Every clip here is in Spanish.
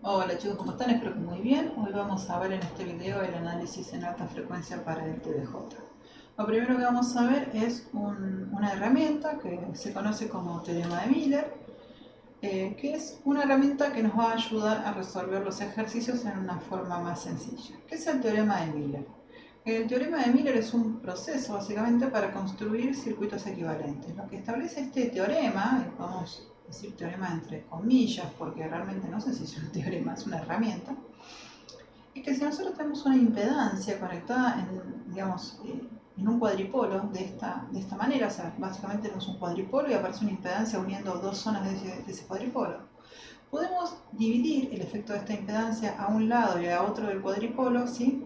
Hola chicos, ¿cómo están? Espero que muy bien. Hoy vamos a ver en este video el análisis en alta frecuencia para el TDJ. Lo primero que vamos a ver es una herramienta que se conoce como teorema de Miller, que es una herramienta que nos va a ayudar a resolver los ejercicios en una forma más sencilla. ¿Qué es el teorema de Miller? El teorema de Miller es un proceso básicamente para construir circuitos equivalentes. Lo que establece este teorema, y podemos decir teorema entre comillas porque realmente no sé si es un teorema, es una herramienta, es que si nosotros tenemos una impedancia conectada en un cuadripolo de esta manera, o sea, básicamente tenemos un cuadripolo y aparece una impedancia uniendo dos zonas de ese cuadripolo, podemos dividir el efecto de esta impedancia a un lado y a otro del cuadripolo, ¿sí?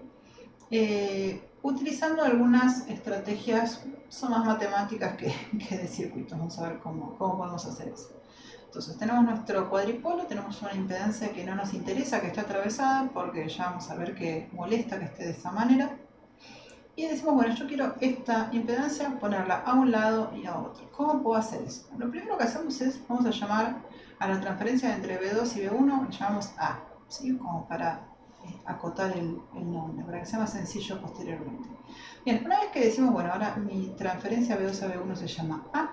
Utilizando algunas estrategias, son más matemáticas que de circuitos. Vamos a ver cómo podemos hacer eso. Entonces tenemos nuestro cuadripolo, tenemos una impedancia que no nos interesa que esté atravesada porque ya vamos a ver que molesta que esté de esa manera. Y decimos, bueno, yo quiero esta impedancia ponerla a un lado y a otro. ¿Cómo puedo hacer eso? Lo primero que hacemos es, vamos a llamar a la transferencia entre B2 y B1, le llamamos A, ¿sí? Como para acotar el nombre, para que sea más sencillo posteriormente. Bien, una vez que decimos, bueno, ahora mi transferencia B2 a B1 se llama A,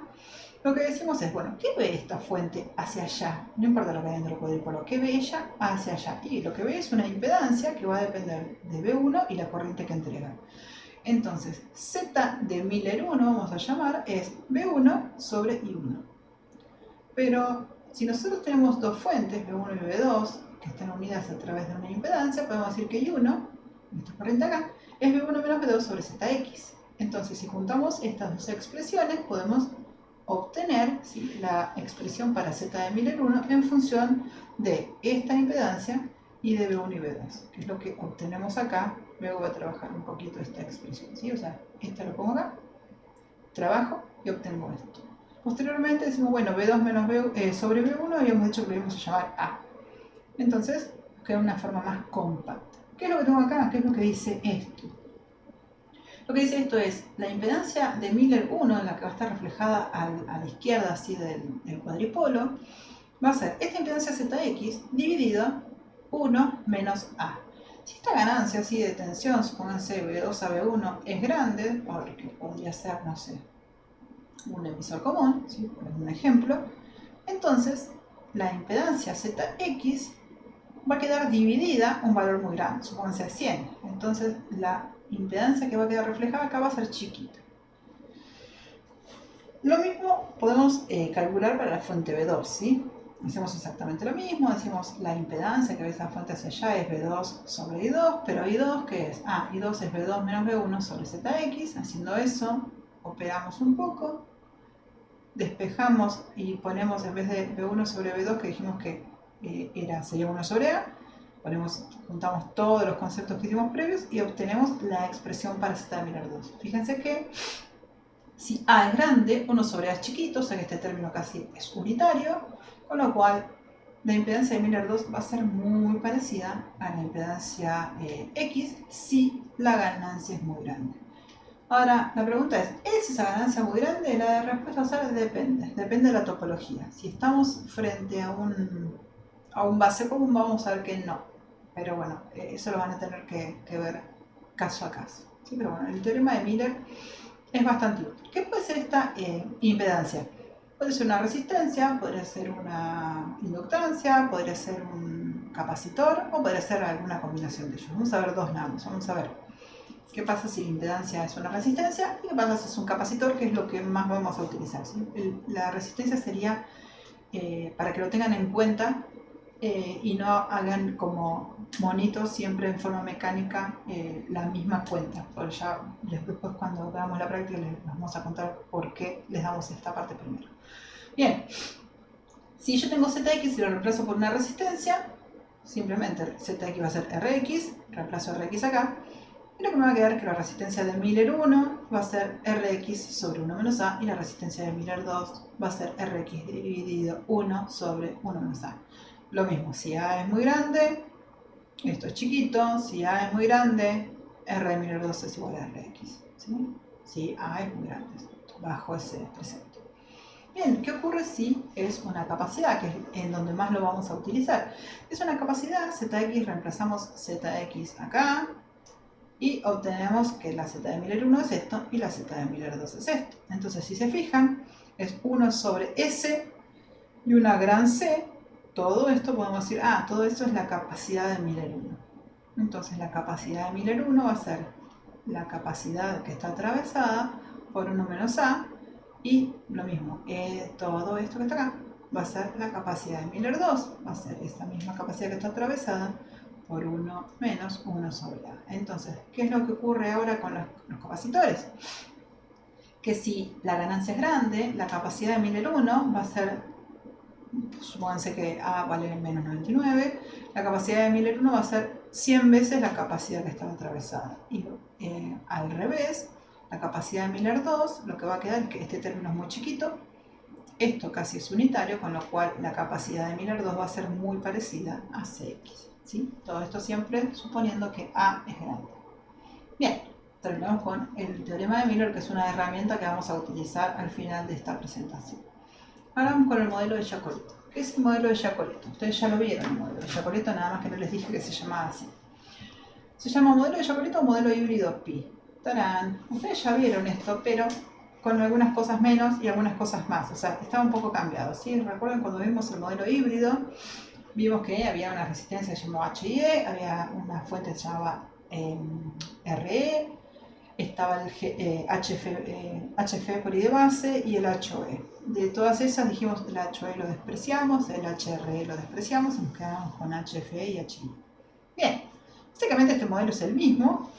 lo que decimos es, bueno, ¿qué ve esta fuente hacia allá? No importa lo que hay dentro del cuadrúpolo, ¿qué ve ella hacia allá? Y lo que ve es una impedancia que va a depender de B1 y la corriente que entrega. Entonces, Z de Miller 1, vamos a llamar, es B1 sobre I1. Pero si nosotros tenemos dos fuentes, B1 y B2, que están unidas a través de una impedancia, podemos decir que I1, esta corriente acá, es B1 menos B2 sobre ZX. Entonces, si juntamos estas dos expresiones, podemos obtener, ¿sí?, la expresión para Z de Miller 1 en función de esta impedancia y de B1 y B2, que es lo que obtenemos acá. Luego voy a trabajar un poquito esta expresión, ¿sí? O sea, esta lo pongo acá, trabajo y obtengo esto. Posteriormente decimos, bueno, B2 menos B, sobre B1 habíamos dicho que lo íbamos a llamar A. Entonces, queda una forma más compacta. ¿Qué es lo que tengo acá? ¿Qué es lo que dice esto? Lo que dice esto es, la impedancia de Miller 1, en la que va a estar reflejada a la izquierda así del cuadripolo, va a ser esta impedancia ZX dividida 1 menos A. Si esta ganancia así de tensión, supónganse B2 a B1, es grande, porque podría ser, no sé, un emisor común, ¿sí?, por un ejemplo, entonces la impedancia ZX va a quedar dividida un valor muy grande, supónganse 100. Entonces la impedancia que va a quedar reflejada acá va a ser chiquita. Lo mismo podemos calcular para la fuente B2, ¿sí? Hacemos exactamente lo mismo, decimos la impedancia que ve esa fuente hacia allá es B2 sobre I2, pero I2, ¿qué es? I2 es B2 menos B1 sobre ZX. Haciendo eso, operamos un poco, despejamos y ponemos, en vez de B1 sobre B2, que dijimos que sería 1 sobre A, juntamos todos los conceptos que hicimos previos y obtenemos la expresión para Z de Miller 2. Fíjense que si A es grande, 1 sobre A es chiquito, o sea que este término casi es unitario, con lo cual la impedancia de Miller 2 va a ser muy parecida a la impedancia X si la ganancia es muy grande. Ahora, la pregunta es esa ganancia muy grande? La respuesta va a ser depende de la topología. Si estamos frente a un base común, vamos a ver que no. Pero bueno, eso lo van a tener que ver caso a caso. ¿Sí? Pero bueno, el teorema de Miller es bastante útil. ¿Qué puede ser esta impedancia? Puede ser una resistencia, podría ser una inductancia, podría ser un capacitor o podría ser alguna combinación de ellos. Vamos a ver dos nada más. Vamos a ver qué pasa si la impedancia es una resistencia y qué pasa si es un capacitor, que es lo que más vamos a utilizar, ¿sí? La resistencia sería, para que lo tengan en cuenta y no hagan como monitos siempre en forma mecánica la misma cuenta, porque ya después cuando veamos la práctica les vamos a contar por qué les damos esta parte primero. Bien, si yo tengo ZX y lo reemplazo por una resistencia, simplemente ZX va a ser RX, reemplazo RX acá, y lo que me va a quedar es que la resistencia de Miller 1 va a ser Rx sobre 1 menos A y la resistencia de Miller 2 va a ser Rx dividido 1 sobre 1 menos A. Lo mismo, si A es muy grande, esto es chiquito. Si A es muy grande, R de Miller 2 es igual a Rx, ¿sí? Si A es muy grande, bajo ese precepto. Bien, ¿qué ocurre si es una capacidad, que es en donde más lo vamos a utilizar? Es una capacidad, ZX, reemplazamos ZX acá y obtenemos que la Z de Miller 1 es esto y la Z de Miller 2 es esto. Entonces, si se fijan, es 1 sobre S y una gran C. Todo esto podemos decir, todo esto es la capacidad de Miller 1. Entonces, la capacidad de Miller 1 va a ser la capacidad que está atravesada por 1 menos A, y lo mismo, todo esto que está acá va a ser la capacidad de Miller 2, va a ser esta misma capacidad que está atravesada por 1 menos 1 sobre A. Entonces, ¿qué es lo que ocurre ahora con los capacitores? Que si la ganancia es grande, la capacidad de Miller 1 va a ser, supónganse que A vale menos 99, la capacidad de Miller 1 va a ser 100 veces la capacidad que estaba atravesada. Y al revés, la capacidad de Miller 2, lo que va a quedar es que este término es muy chiquito, esto casi es unitario, con lo cual la capacidad de Miller 2 va a ser muy parecida a Cx. ¿Sí? Todo esto siempre suponiendo que A es grande. Bien, terminamos con el teorema de Miller, que es una herramienta que vamos a utilizar al final de esta presentación. Ahora vamos con el modelo de Giacoletto. ¿Qué es el modelo de Giacoletto? Ustedes ya lo vieron, el modelo de Giacoletto, nada más que no les dije que se llamaba así. Se llama modelo de Giacoletto o modelo híbrido pi. ¡Tarán! Ustedes ya vieron esto, pero con algunas cosas menos y algunas cosas más. O sea, estaba un poco cambiado. ¿Sí? Recuerden cuando vimos el modelo híbrido, vimos que había una resistencia que se llamaba HIE, había una fuente que se llamaba RE, estaba el HF por I de base y el HOE. De todas esas dijimos el HOE lo despreciamos, el HRE lo despreciamos y nos quedamos con HFE y HI. Bien, básicamente este modelo es el mismo,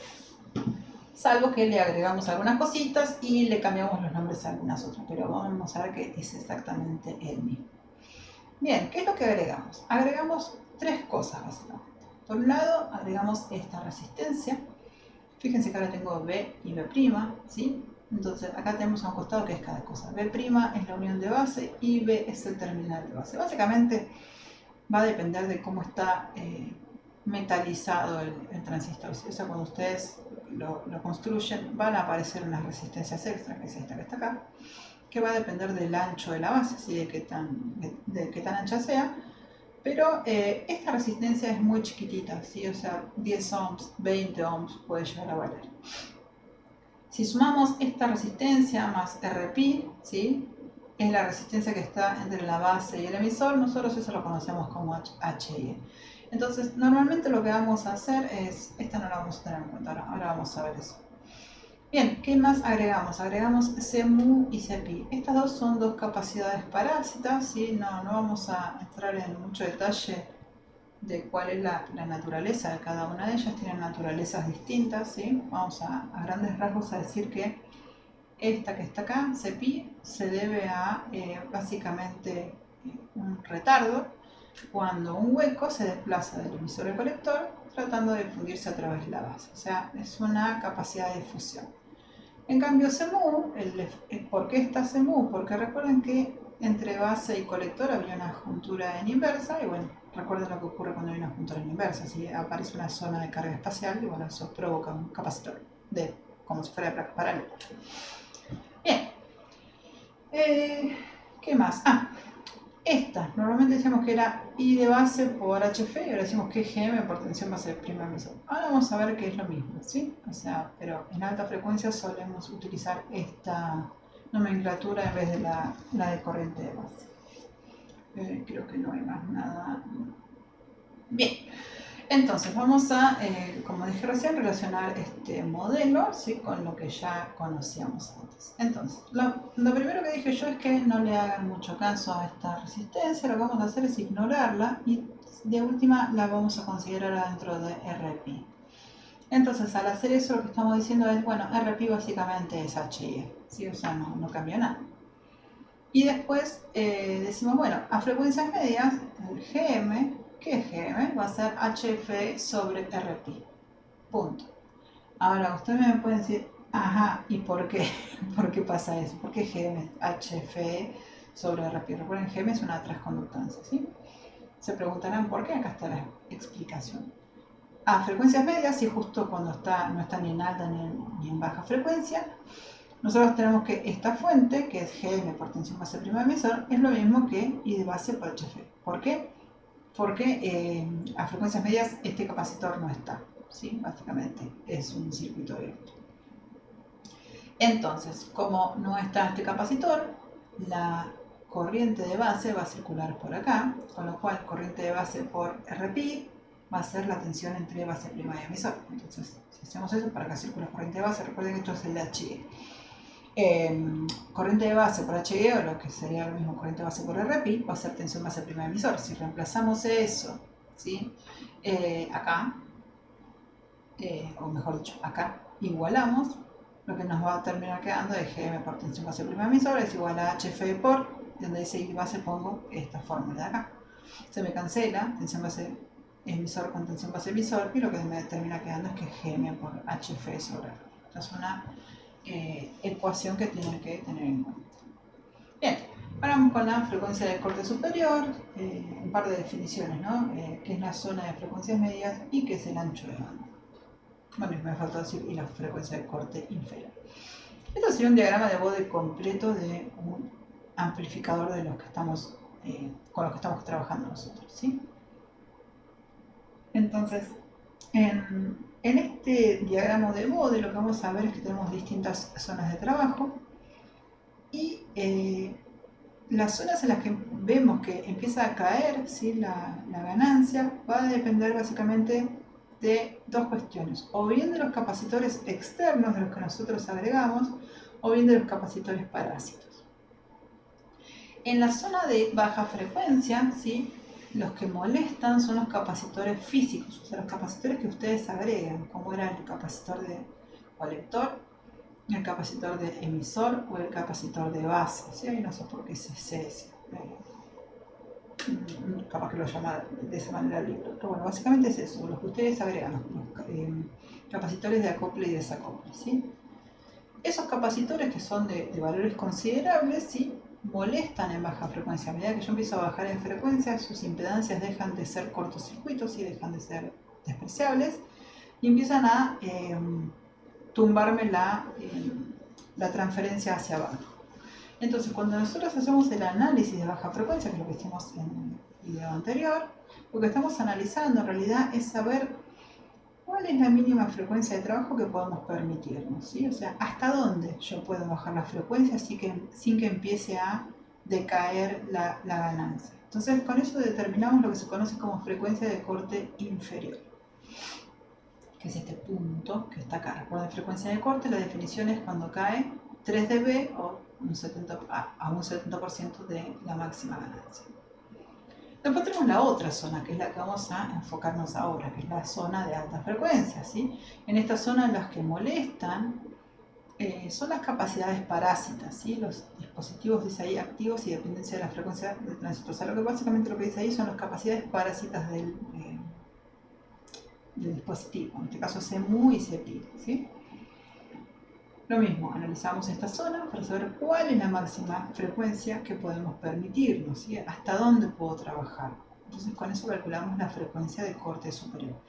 salvo que le agregamos algunas cositas y le cambiamos los nombres a algunas otras, pero vamos a ver que es exactamente el mismo. Bien, ¿qué es lo que agregamos? Agregamos tres cosas básicamente. Por un lado, agregamos esta resistencia. Fíjense que ahora tengo B y B', ¿sí? Entonces acá tenemos a un costado que es cada cosa. B' es la unión de base y B es el terminal de base. Básicamente va a depender de cómo está metalizado el transistor. O sea, cuando ustedes lo construyen van a aparecer unas resistencias extras, que es esta que está acá, que va a depender del ancho de la base, ¿sí? de qué tan ancha sea. Pero esta resistencia es muy chiquitita, ¿sí? O sea, 10 ohms, 20 ohms puede llegar a valer. Si sumamos esta resistencia más Rπ, ¿sí? Es la resistencia que está entre la base y el emisor, nosotros eso lo conocemos como HIE. Entonces, normalmente lo que vamos a hacer es, esta no la vamos a tener en cuenta, ahora vamos a ver eso. Bien, ¿qué más agregamos? Agregamos CMU y CPI. Estas dos son dos capacidades parásitas, ¿sí? No vamos a entrar en mucho detalle de cuál es la naturaleza de cada una de ellas. Tienen naturalezas distintas, ¿sí? Vamos a grandes rasgos a decir que esta que está acá, CPI, se debe a básicamente un retardo cuando un hueco se desplaza del emisor al colector tratando de fundirse a través de la base. O sea, es una capacidad de difusión. En cambio, CMU, ¿por qué está CMU? Porque recuerden que entre base y colector había una juntura en inversa, y bueno, recuerden lo que ocurre cuando hay una juntura en inversa, si aparece una zona de carga espacial, y bueno, eso provoca un capacitor, como si fuera de placa paralela. Bien, ¿qué más? Esta, normalmente decíamos que era I de base por HF y ahora decimos que GM por tensión base prima emisor. Ahora vamos a ver que es lo mismo, ¿sí? O sea, pero en alta frecuencia solemos utilizar esta nomenclatura en vez de la de corriente de base. Creo que no hay más nada. Bien. Entonces vamos a, como dije recién, relacionar este modelo, ¿sí? Con lo que ya conocíamos antes. Entonces, lo primero que dije yo es que no le hagan mucho caso a esta resistencia, lo que vamos a hacer es ignorarla y de última la vamos a considerar adentro de Rπ. Entonces, al hacer eso lo que estamos diciendo es, bueno, Rπ básicamente es HIE, ¿sí? O sea, no cambia nada. Y después decimos, bueno, a frecuencias medias, el Gm, ¿qué es Gm? Va a ser HF sobre Rπ. Punto. Ahora, ustedes me pueden decir, ajá, ¿y por qué? ¿Por qué pasa eso? ¿Por qué Gm es HF sobre Rπ? Recuerden, Gm es una transconductancia, ¿sí? Se preguntarán por qué, acá está la explicación. A frecuencias medias, y justo cuando no está ni en alta ni en baja frecuencia, nosotros tenemos que esta fuente, que es Gm por tensión base prima de emisor, es lo mismo que I de base por HF. ¿Por qué? Porque a frecuencias medias este capacitor no está, ¿sí? Básicamente es un circuito abierto. Entonces, como no está este capacitor, la corriente de base va a circular por acá, con lo cual corriente de base por Rpi va a ser la tensión entre base prima y emisor. Entonces, si hacemos eso, para que circule corriente de base, recuerden que esto es el HE. Corriente de base por HE, o lo que sería lo mismo corriente de base por Rpi, va a ser tensión base prima de emisor. Si reemplazamos eso, ¿sí? Acá, o mejor dicho, acá, igualamos, lo que nos va a terminar quedando es Gm por tensión base prima emisor es igual a HF por, donde dice I base pongo esta fórmula de acá. Se me cancela tensión base emisor con tensión base emisor y lo que me termina quedando es que Gm por HF sobre R. Esta es una ecuación que tienen que tener en cuenta. Bien, ahora vamos con la frecuencia de corte superior, un par de definiciones, ¿no? ¿Qué es la zona de frecuencias medias y qué es el ancho de banda? Bueno, me faltó decir, y la frecuencia de corte inferior. Esto sería un diagrama de Bode completo de un amplificador de los que estamos, con los que estamos trabajando nosotros, ¿sí? Entonces, en este diagrama de Bode lo que vamos a ver es que tenemos distintas zonas de trabajo y las zonas en las que vemos que empieza a caer, ¿sí? la ganancia va a depender básicamente de dos cuestiones, o bien de los capacitores externos de los que nosotros agregamos, o bien de los capacitores parásitos. En la zona de baja frecuencia, ¿sí? Los que molestan son los capacitores físicos, o sea, los capacitores que ustedes agregan, como era el capacitor de colector, el capacitor de emisor o el capacitor de base, ¿sí? No sé por qué es ese. Capaz que lo llama de esa manera el libro, pero bueno, básicamente es eso, los que ustedes agregan, los capacitores de acople y desacople, ¿sí? Esos capacitores que son de valores considerables, ¿sí? Molestan en baja frecuencia. A medida que yo empiezo a bajar en frecuencia, sus impedancias dejan de ser cortocircuitos y dejan de ser despreciables y empiezan a tumbarme la transferencia hacia abajo. Entonces, cuando nosotros hacemos el análisis de baja frecuencia, que es lo que hicimos en el video anterior, lo que estamos analizando en realidad es saber cuál es la mínima frecuencia de trabajo que podemos permitirnos, ¿sí? O sea, hasta dónde yo puedo bajar la frecuencia sin que empiece a decaer la ganancia. Entonces, con eso determinamos lo que se conoce como frecuencia de corte inferior, que es este punto que está acá. Recuerden, frecuencia de corte, la definición es cuando cae 3 dB o a un 70% de la máxima ganancia. Después tenemos la otra zona, que es la que vamos a enfocarnos ahora, que es la zona de alta frecuencia, ¿sí? En esta zona las que molestan son las capacidades parásitas, ¿sí? Los dispositivos, dice ahí, activos y dependencia de la frecuencia del tránsito. O sea, lo que básicamente lo que dice ahí son las capacidades parásitas del dispositivo, en este caso CMU y CPI, ¿sí? Lo mismo, analizamos esta zona para saber cuál es la máxima frecuencia que podemos permitirnos, ¿sí? Hasta dónde puedo trabajar. Entonces con eso calculamos la frecuencia de corte superior.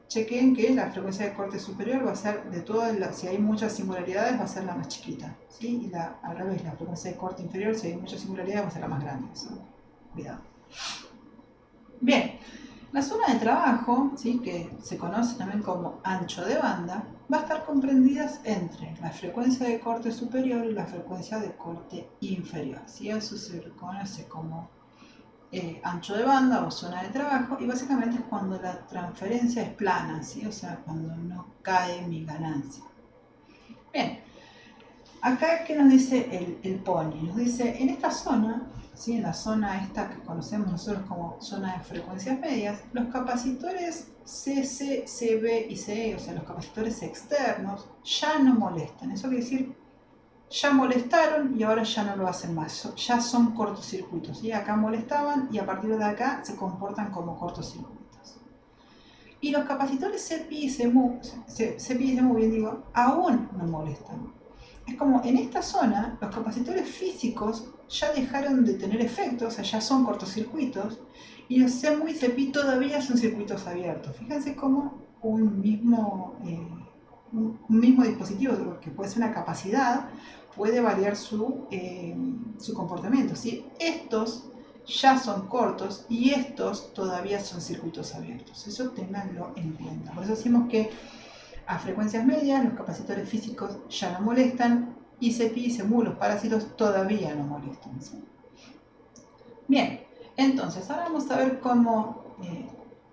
Chequen que la frecuencia de corte superior va a ser de todas las, si hay muchas singularidades va a ser la más chiquita, ¿sí? Y al revés, la frecuencia de corte inferior, si hay muchas singularidades va a ser la más grande, ¿sí? Cuidado. Bien, la zona de trabajo, ¿sí? Que se conoce también como ancho de banda, va a estar comprendida entre la frecuencia de corte superior y la frecuencia de corte inferior, ¿sí? Eso se conoce como ancho de banda o zona de trabajo, y básicamente es cuando la transferencia es plana, ¿sí? O sea, cuando no cae mi ganancia. Bien, acá, ¿qué nos dice el PONI? Nos dice, en esta zona, ¿sí? En la zona esta que conocemos nosotros como zona de frecuencias medias, los capacitores CC, CB y CE, o sea, los capacitores externos, ya no molestan. Eso quiere decir, ya molestaron y ahora ya no lo hacen más, ya son cortocircuitos, ¿sí? Acá molestaban y a partir de acá se comportan como cortocircuitos. Y los capacitores CPI y CMU, bien digo, aún no molestan. Es como en esta zona los capacitores físicos ya dejaron de tener efecto, o sea, ya son cortocircuitos, y los CMU y CPI todavía son circuitos abiertos. Fíjense cómo un mismo un mismo dispositivo, que puede ser una capacidad, puede variar su comportamiento. ¿Sí? Estos ya son cortos y estos todavía son circuitos abiertos. Eso ténganlo en cuenta. Por eso decimos que a frecuencias medias los capacitores físicos ya no molestan y CPI y CMU, los parásitos, todavía no molestan. ¿Sí? Bien, entonces ahora vamos a ver cómo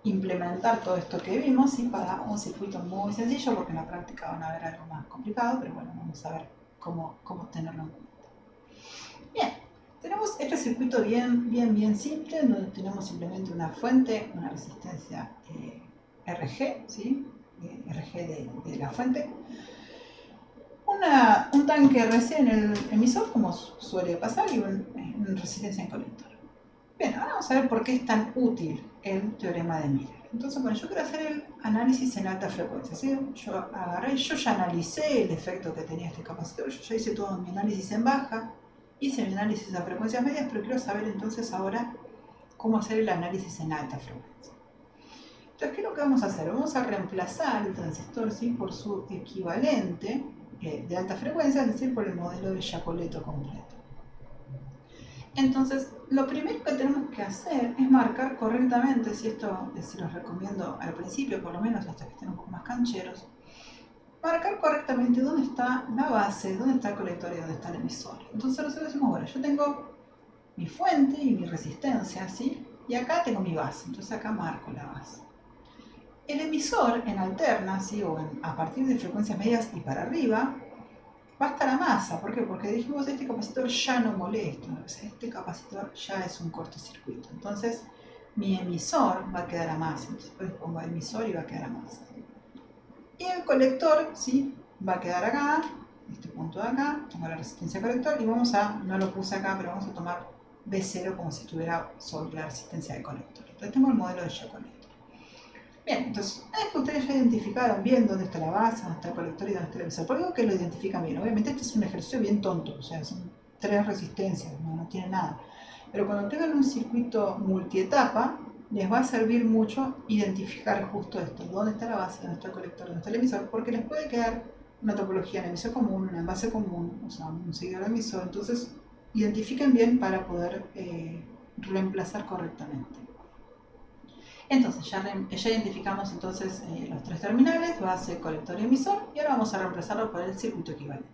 implementar todo esto que vimos, ¿sí? Para un circuito muy sencillo, porque en la práctica van a ver algo más complicado, pero bueno, vamos a ver cómo tenerlo en cuenta. Bien, tenemos este circuito bien simple, donde tenemos simplemente una fuente, una resistencia RG, ¿sí? RG de la fuente, un tanque RC en el emisor, como suele pasar, y una resistencia en colector. Bien, ahora vamos a ver por qué es tan útil el teorema de Miller. Entonces, bueno, yo quiero hacer el análisis en alta frecuencia, ¿sí? Yo ya analicé el efecto que tenía este capacitor, yo ya hice todo mi análisis en baja, hice mi análisis a frecuencias medias, pero quiero saber entonces ahora cómo hacer el análisis en alta frecuencia. Entonces, ¿qué es lo que vamos a hacer? Vamos a reemplazar el transistor, ¿sí? Por su equivalente de alta frecuencia, es decir, por el modelo de Jacoletto completo. Entonces, lo primero que tenemos que hacer es marcar correctamente, si esto se los recomiendo al principio, por lo menos hasta que estén un poco más cancheros, marcar correctamente dónde está la base, dónde está el colector y dónde está el emisor. Entonces nosotros decimos, bueno, yo tengo mi fuente y mi resistencia, ¿sí? Y acá tengo mi base, entonces acá marco la base. El emisor en alterna, ¿sí? O a partir de frecuencias medias y para arriba, va a estar a masa. ¿Por qué? Porque dijimos este capacitor ya no molesta, o sea, este capacitor ya es un cortocircuito. Entonces mi emisor va a quedar a masa. Entonces pongo emisor y va a quedar a masa. Y el colector, ¿sí? Va a quedar acá, este punto de acá, tengo la resistencia colector y vamos a, no lo puse acá, pero vamos a tomar B0 como si estuviera sobre la resistencia del colector. Entonces tengo el modelo de Jacoletto. Bien, entonces, una vez que ustedes ya identificaron bien dónde está la base, dónde está el colector y dónde está el emisor, por algo que lo identifican bien. Obviamente este es un ejercicio bien tonto, o sea, son 3 resistencias, no tiene nada. Pero cuando tengan un circuito multietapa, les va a servir mucho identificar justo esto, dónde está la base, dónde está el colector, dónde está el emisor, porque les puede quedar una topología en emisor común, una en base común, o sea, un seguidor emisor. Entonces, identifiquen bien para poder reemplazar correctamente. Entonces ya identificamos entonces los 3 terminales, base, colector y emisor, y ahora vamos a reemplazarlo por el circuito equivalente,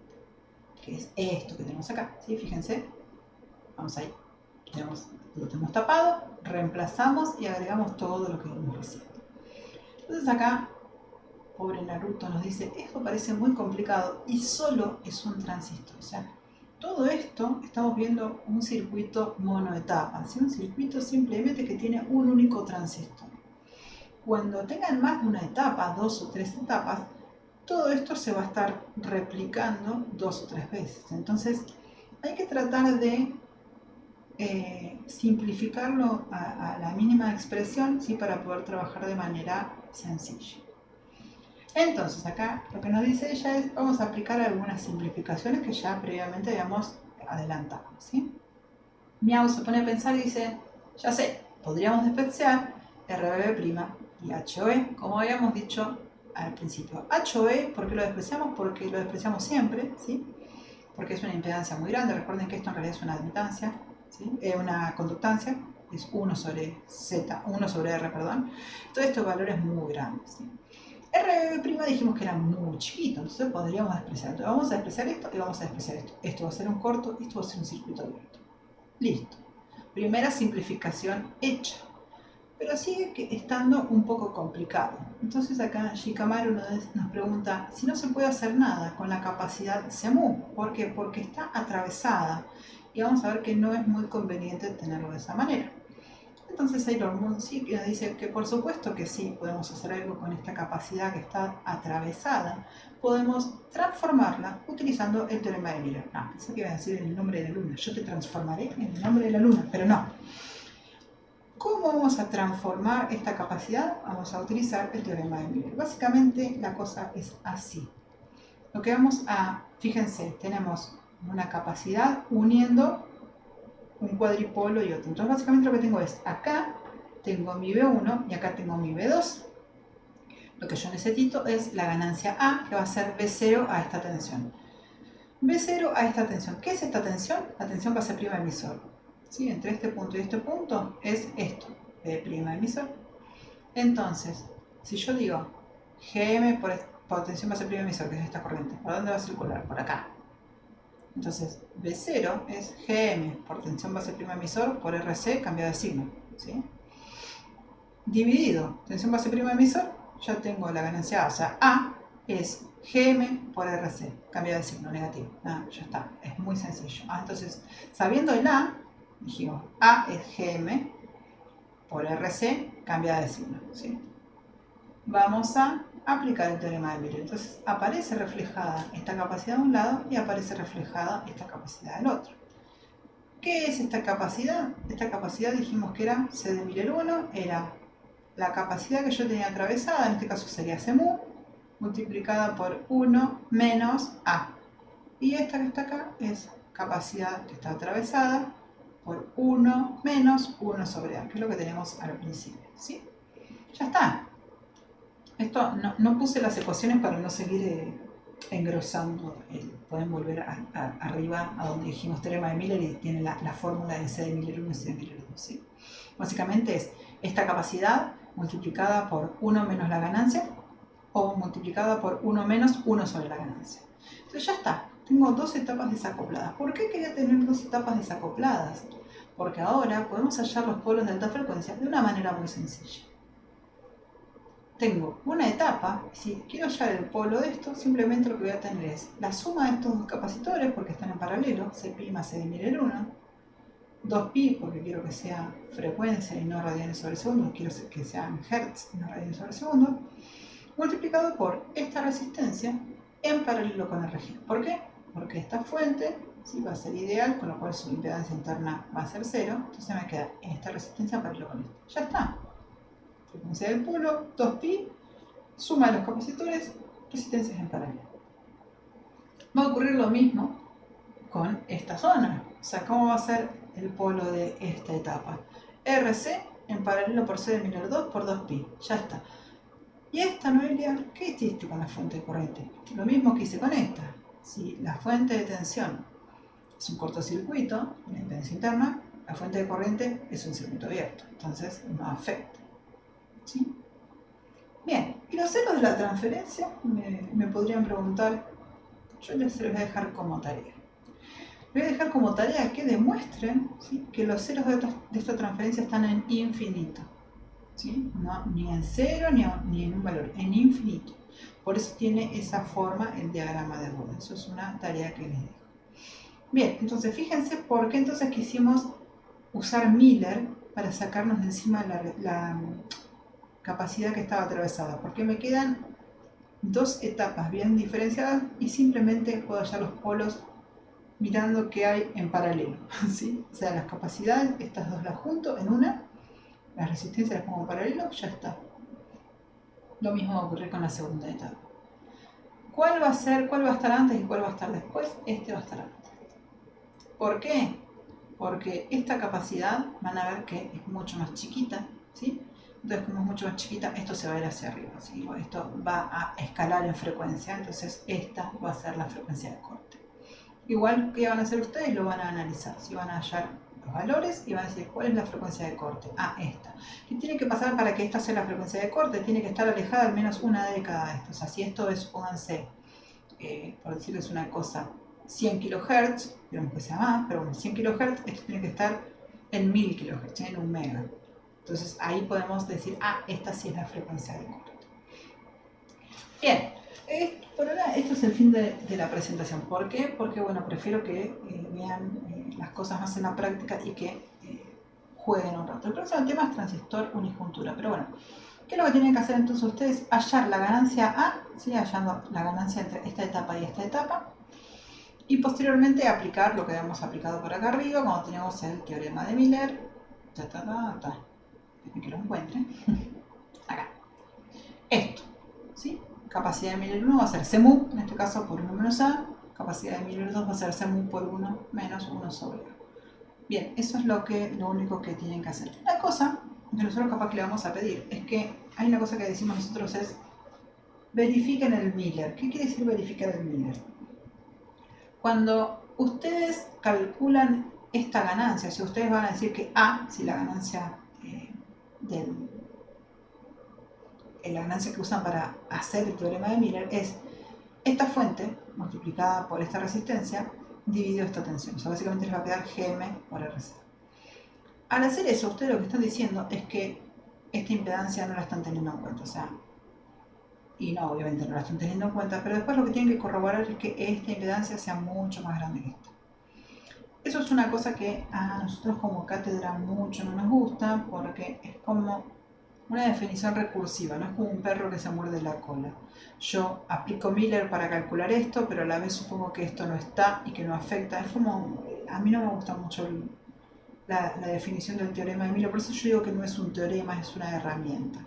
que es esto que tenemos acá, ¿sí? Fíjense, vamos ahí, lo tenemos tapado, reemplazamos y agregamos todo lo que vimos recién. Entonces acá, pobre Naruto nos dice, esto parece muy complicado y solo es un transistor, o sea, todo esto estamos viendo un circuito monoetapa, ¿sí? Un circuito simplemente que tiene un único transistor. Cuando tengan más de una etapa, 2 o 3 etapas, todo esto se va a estar replicando 2 o 3 veces. Entonces hay que tratar de simplificarlo a la mínima expresión, ¿sí? Para poder trabajar de manera sencilla. Entonces acá lo que nos dice ella es, vamos a aplicar algunas simplificaciones que ya previamente habíamos adelantado, ¿sí? Miau se pone a pensar y dice, ya sé, podríamos despreciar RBB' y HOE, como habíamos dicho al principio. HOE, ¿por qué lo despreciamos? Porque lo despreciamos siempre, ¿sí? Porque es una impedancia muy grande. Recuerden que esto en realidad es una admitancia, ¿sí? Una conductancia, es 1 sobre R, perdón. Todos estos valores muy grandes, ¿sí? RBB' dijimos que era muy chiquito, entonces podríamos despreciar. Entonces vamos a despreciar esto y vamos a despreciar esto. Esto va a ser un corto, esto va a ser un circuito abierto. Listo. Primera simplificación hecha. Pero sigue estando un poco complicado. Entonces acá Shikamaru nos pregunta si no se puede hacer nada con la capacidad CMU. ¿Por qué? Porque está atravesada. Y vamos a ver que no es muy conveniente tenerlo de esa manera. Entonces Sailor Moon sí que nos dice que por supuesto que sí, podemos hacer algo con esta capacidad que está atravesada. Podemos transformarla utilizando el teorema de Miller. No, pensé que iba a decir el nombre de la luna. Yo te transformaré en el nombre de la luna, pero no. ¿Cómo vamos a transformar esta capacidad? Vamos a utilizar el teorema de Miller. Básicamente la cosa es así. Lo que vamos a, fíjense, tenemos una capacidad uniendo un cuadripolo y otro. Entonces básicamente lo que tengo es, acá tengo mi B1 y acá tengo mi B2. Lo que yo necesito es la ganancia A, que va a ser B0 a esta tensión. B0 a esta tensión. ¿Qué es esta tensión? La tensión base prima emisor. ¿Sí? Entre este punto y este punto es esto, B' emisor. Entonces, si yo digo Gm por tensión base prima emisor, que es esta corriente, ¿por dónde va a circular? Por acá. Entonces, B0 es Gm por tensión base prima emisor por Rc cambiado de signo. ¿Sí? Dividido tensión base prima emisor, ya tengo la ganancia A, o sea, A es Gm por Rc, cambiado de signo, negativo. Ah, ya está, es muy sencillo. Entonces, sabiendo el A, dijimos A es Gm por Rc, cambiada de signo. ¿Sí? Vamos a aplicar el teorema de Miller. Entonces, aparece reflejada esta capacidad de un lado y aparece reflejada esta capacidad del otro. ¿Qué es esta capacidad? Esta capacidad dijimos que era C de Miller 1, era la capacidad que yo tenía atravesada, en este caso sería C mu, multiplicada por 1 menos A. Y esta que está acá es capacidad que está atravesada por 1 menos 1 sobre A, que es lo que tenemos al principio. ¿Sí? Ya está. Esto no puse las ecuaciones para no seguir engrosando. Pueden volver arriba a donde dijimos teorema de Miller y tiene la fórmula de C de Miller 1 y C de Miller 2. ¿Sí? Básicamente es esta capacidad multiplicada por 1 menos la ganancia o multiplicada por 1 menos 1 sobre la ganancia. Entonces ya está, tengo dos etapas desacopladas. ¿Por qué quería tener dos etapas desacopladas? Porque ahora podemos hallar los polos de alta frecuencia de una manera muy sencilla. Tengo una etapa, si quiero hallar el polo de esto, simplemente lo que voy a tener es la suma de estos dos capacitores, porque están en paralelo, C' más C de Miller 1, 2pi, porque quiero que sea frecuencia y no radianes sobre segundo, quiero que sean hertz y no radianes sobre segundo, multiplicado por esta resistencia en paralelo con el RG. ¿Por qué? Porque esta fuente ¿sí? va a ser ideal, con lo cual su impedancia interna va a ser 0, entonces me queda esta resistencia en paralelo con esta. Ya está. Frecuencia del polo, 2pi, suma de los capacitores, resistencias en paralelo. Va a ocurrir lo mismo con esta zona. O sea, ¿cómo va a ser el polo de esta etapa? RC en paralelo por C de Miller 2 por 2pi. Ya está. Y esta, Noelia, ¿qué hiciste con la fuente de corriente? Lo mismo que hice con esta. Si la fuente de tensión es un cortocircuito, la impedancia interna, la fuente de corriente es un circuito abierto. Entonces no afecta. ¿Sí? Bien, y los ceros de la transferencia me podrían preguntar, yo les voy a dejar como tarea. Voy a dejar como tarea que demuestren ¿sí? que los ceros de esta transferencia están en infinito. ¿Sí? No, ni en cero ni en un valor, en infinito. Por eso tiene esa forma el diagrama de Rode. Eso es una tarea que les dejo. Bien, entonces fíjense por qué entonces quisimos usar Miller para sacarnos de encima la capacidad que estaba atravesada. Porque me quedan dos etapas bien diferenciadas y simplemente puedo hallar los polos mirando qué hay en paralelo. ¿Sí? O sea, las capacidades, estas dos las junto en una, las resistencias las pongo en paralelo, ya está. Lo mismo va a ocurrir con la segunda etapa. ¿Cuál va a estar antes y cuál va a estar después? Este va a estar antes. ¿Por qué? Porque esta capacidad van a ver que es mucho más chiquita, ¿sí? Entonces, como es mucho más chiquita, esto se va a ir hacia arriba, ¿sí? Esto va a escalar en frecuencia, entonces esta va a ser la frecuencia de corte. Igual que van a hacer ustedes, lo van a analizar, si van a hallar los valores y van a decir cuál es la frecuencia de corte. Ah, esta. ¿Qué tiene que pasar para que esta sea la frecuencia de corte? Tiene que estar alejada al menos una década de esto. O sea, si esto es, pónganse, por decirles una cosa, 100 kHz, digamos que sea más, pero bueno, 100 kHz, esto tiene que estar en 1000 kHz, en un mega. Entonces ahí podemos decir, ah, esta sí es la frecuencia de corte. Bien. Por ahora, esto es el fin de la presentación. ¿Por qué? Porque, bueno, prefiero que vean las cosas más en la práctica y que jueguen un rato. El próximo tema es transistor unijuntura. Pero bueno, ¿qué es lo que tienen que hacer entonces ustedes? Hallar la ganancia A, ¿sí? Hallando la ganancia entre esta etapa y esta etapa. Y posteriormente aplicar lo que habíamos aplicado por acá arriba, cuando tenemos el teorema de Miller. Dejen que lo encuentre. Acá. Esto, ¿sí? Capacidad de Miller 1 va a ser C mu, en este caso por 1 menos A. Capacidad de Miller 2 va a ser C mu por 1 menos 1 sobre A. Bien, eso es lo único que tienen que hacer. La cosa que nosotros capaz que le vamos a pedir es que hay una cosa que decimos nosotros es verifiquen el Miller. ¿Qué quiere decir verificar el Miller? Cuando ustedes calculan esta ganancia, si ustedes van a decir que A, si la ganancia la ganancia que usan para hacer el teorema de Miller es esta fuente multiplicada por esta resistencia dividido esta tensión. O sea, básicamente les va a quedar Gm por Rc. Al hacer eso, ustedes lo que están diciendo es que esta impedancia no la están teniendo en cuenta. O sea, y no, obviamente no la están teniendo en cuenta, pero después lo que tienen que corroborar es que esta impedancia sea mucho más grande que esta. Eso es una cosa que a nosotros como cátedra mucho no nos gusta, porque es como una definición recursiva, no es como un perro que se muerde la cola. Yo aplico Miller para calcular esto, pero a la vez supongo que esto no está y que no afecta. Es como, a mí no me gusta mucho la definición del teorema de Miller, por eso yo digo que no es un teorema, es una herramienta.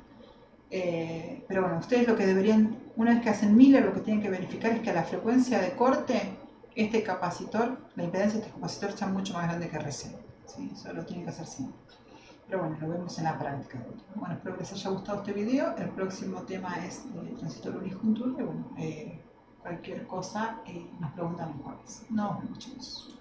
Pero bueno, ustedes lo que deberían, una vez que hacen Miller, lo que tienen que verificar es que a la frecuencia de corte, este capacitor, la impedancia de este capacitor sea mucho más grande que RC. ¿Sí? Eso lo tienen que hacer siempre. Pero bueno, lo vemos en la práctica. Bueno, espero que les haya gustado este video. El próximo tema es transistor unijunto. Y bueno, cualquier cosa nos preguntan en jueves. Nos vemos, chicos.